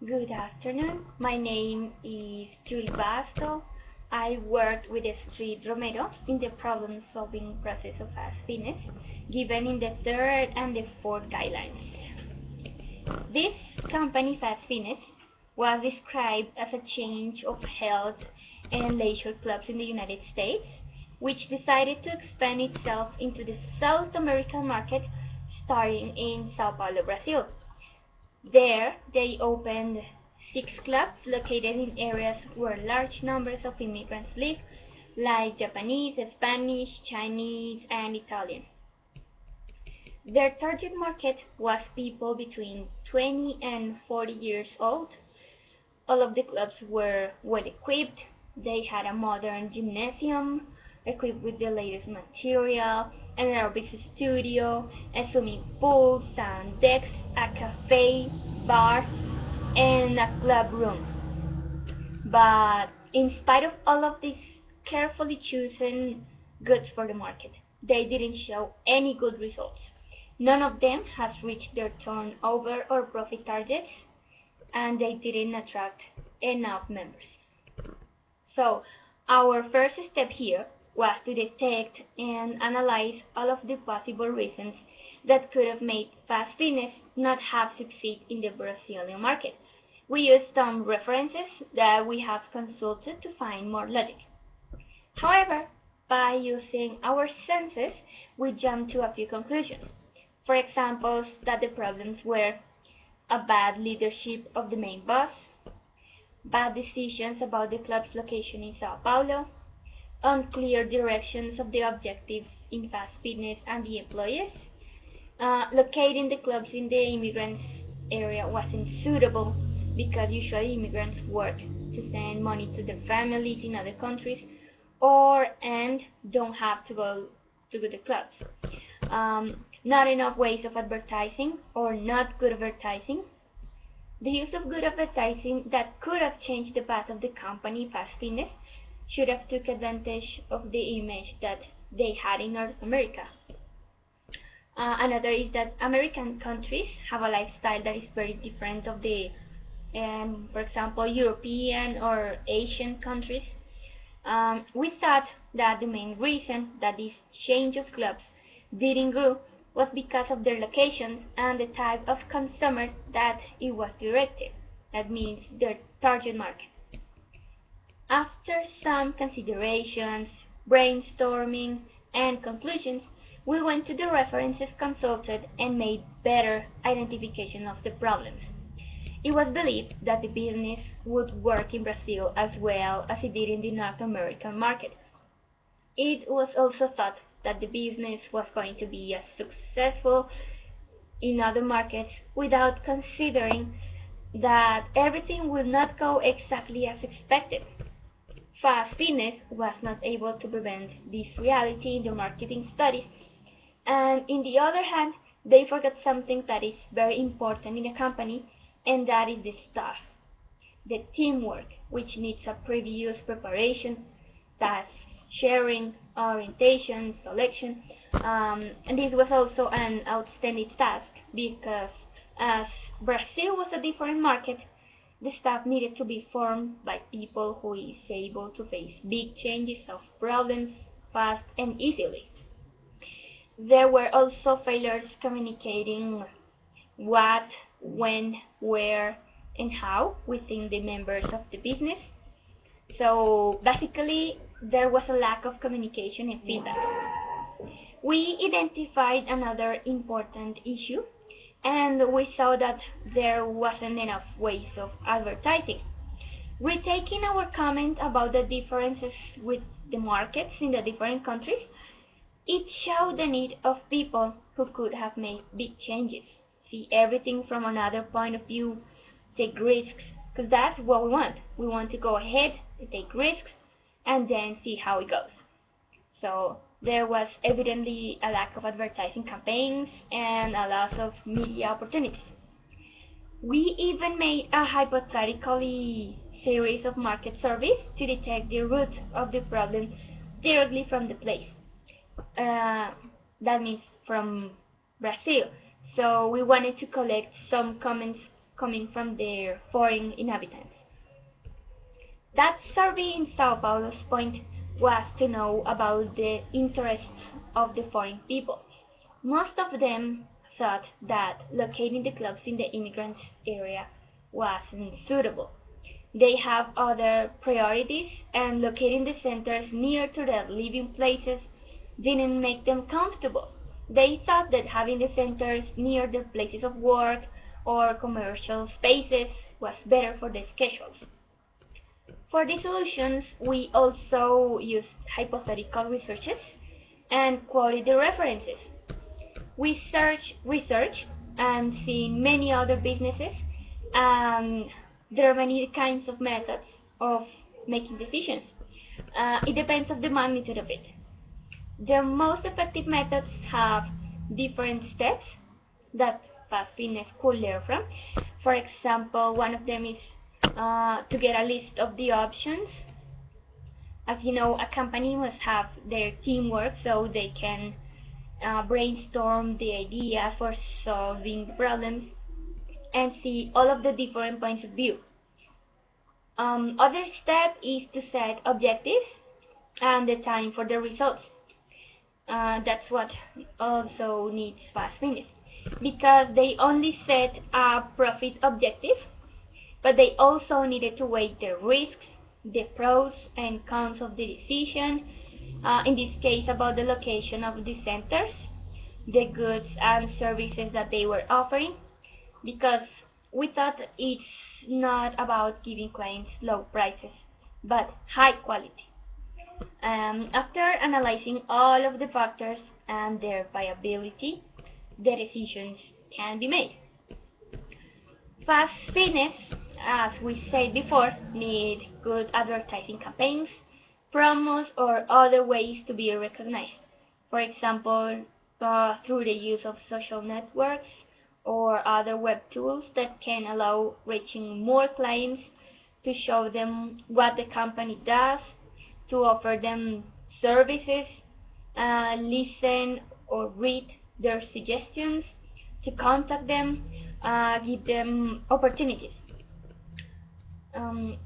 Good afternoon. My name is Julie Basto. I worked with Street Romero in the problem-solving process of fast fitness, given in the third and the fourth guidelines. This company, Fast Fitness, was described as a change of health and leisure clubs in the United States, which decided to expand itself into the South American market, starting in Sao Paulo, Brazil. There, they opened 6 clubs located in areas where large numbers of immigrants live, like Japanese, Spanish, Chinese, and Italian. Their target market was people between 20 and 40 years old. All of the clubs were well equipped. They had a modern gymnasium equipped with the latest material, an aerobics studio, a swimming pool, sound decks, a cafe, bar, and a club room. But in spite of all of these carefully chosen goods for the market, they didn't show any good results. None of them has reached their turnover or profit targets, and they didn't attract enough members. So our first step here was to detect and analyze all of the possible reasons that could have made fast fitness not have succeed in the Brazilian market. We used some references that we have consulted to find more logic. However, by using our senses, we jumped to a few conclusions. For example, that the problems were a bad leadership of the main boss, bad decisions about the club's location in Sao Paulo, unclear directions of the objectives in fast fitness and the employees, locating the clubs in the immigrants area wasn't suitable because usually immigrants work to send money to their families in other countries and don't have to go to the clubs. Not enough ways of advertising or not good advertising. The use of good advertising that could have changed the path of the company Fast Fitness should have took advantage of the image that they had in North America. Another is that American countries have a lifestyle that is very different of the, for example, European or Asian countries. We thought that the main reason that this change of clubs didn't grow was because of their locations and the type of consumer that it was directed. That means their target market. After some considerations, brainstorming, and conclusions, we went to the references consulted and made better identification of the problems. It was believed that the business would work in Brazil as well as it did in the North American market. It was also thought that the business was going to be as successful in other markets without considering that everything would not go exactly as expected. Fast Fitness was not able to prevent this reality in their marketing studies, and in the other hand, they forgot something that is very important in a company, and that is the staff, the teamwork, which needs a previous preparation, tasks, sharing, orientation, selection, and this was also an outstanding task because as Brazil was a different market, the staff needed to be formed by people who is able to face big changes of problems fast and easily. There were also failures communicating what, when, where, and how within the members of the business. So basically, there was a lack of communication and feedback. We identified another important issue, and we saw that there wasn't enough ways of advertising. Retaking our comment about the differences with the markets in the different countries, it showed the need of people who could have made big changes, see everything from another point of view, take risks, because that's what we want. We want to go ahead, take risks, and then see how it goes. So there was evidently a lack of advertising campaigns and a loss of media opportunities. We even made a hypothetically series of market surveys to detect the root of the problem directly from the place. That means from Brazil. So we wanted to collect some comments coming from their foreign inhabitants. That survey in Sao Paulo's point was to know about the interests of the foreign people. Most of them thought that locating the clubs in the immigrants area wasn't suitable. They have other priorities, and locating the centers near to their living places didn't make them comfortable. They thought that having the centers near their places of work or commercial spaces was better for their schedules. For the solutions, we also used hypothetical researches and quality references. We researched and seen many other businesses, and there are many kinds of methods of making decisions. It depends on the magnitude of it. The most effective methods have different steps that fast fitness could learn from. For example, one of them is to get a list of the options. As you know, a company must have their teamwork so they can brainstorm the ideas for solving the problems and see all of the different points of view. Other step is to set objectives and the time for the results. That's what also needs fast fitness, because they only set a profit objective, but they also needed to weigh the risks, the pros and cons of the decision, in this case about the location of the centers, the goods and services that they were offering, because we thought it's not about giving clients low prices, but high quality. After analyzing all of the factors and their viability, the decisions can be made. Fast fitness, as we said before, need good advertising campaigns, promos, or other ways to be recognized. For example, through the use of social networks or other web tools that can allow reaching more clients, to show them what the company does, to offer them services, listen or read their suggestions, to contact them, give them opportunities. Um,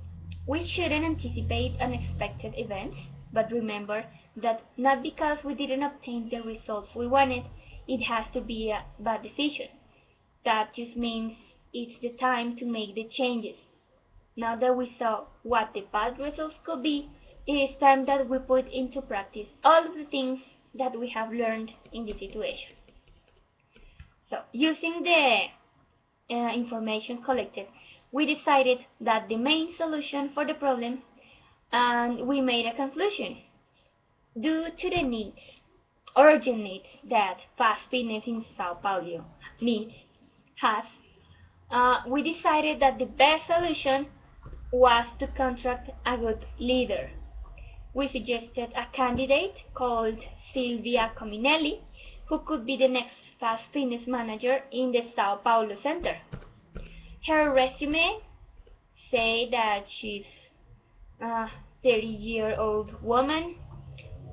we shouldn't anticipate unexpected events, but remember that not because we didn't obtain the results we wanted, it has to be a bad decision. That just means it's the time to make the changes. Now that we saw what the bad results could be, it is time that we put into practice all of the things that we have learned in this situation. So, using the information collected, we decided that the main solution for the problem, and we made a conclusion. Due to the needs, urgent needs that fast fitness in Sao Paulo needs, has, we decided that the best solution was to contract a good leader. We suggested a candidate called Silvia Cominelli, who could be the next fast fitness manager in the Sao Paulo center. Her resume say that she's a 30-year-old woman,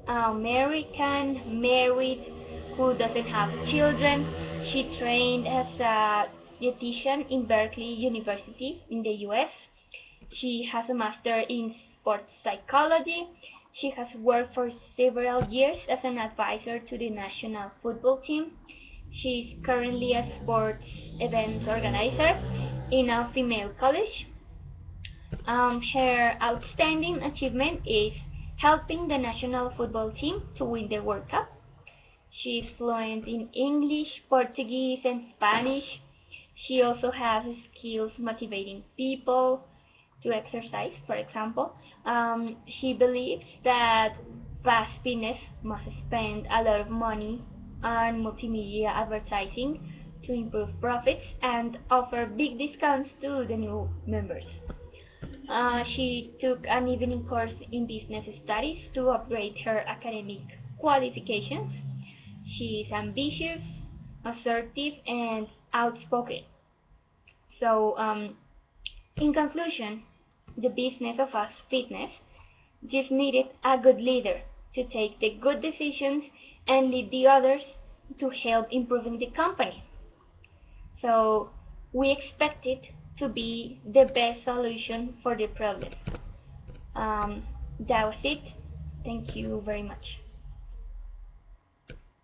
American, married, who doesn't have children. She trained as a dietitian in Berkeley University in the US. She has a master in sports psychology. She has worked for several years as an advisor to the national football team. She is currently a sports events organizer in a female college. Her outstanding achievement is helping the national football team to win the World Cup. She is fluent in English, Portuguese, and Spanish. She also has skills motivating people to exercise, for example. She believes that fast fitness must spend a lot of money on multimedia advertising to improve profits and offer big discounts to the new members. She took an evening course in business studies to upgrade her academic qualifications. She is ambitious, assertive, and outspoken. So, in conclusion, the business of fast fitness just needed a good leader to take the good decisions and lead the others to help improving the company. So we expect it to be the best solution for the problem. That was it. Thank you very much.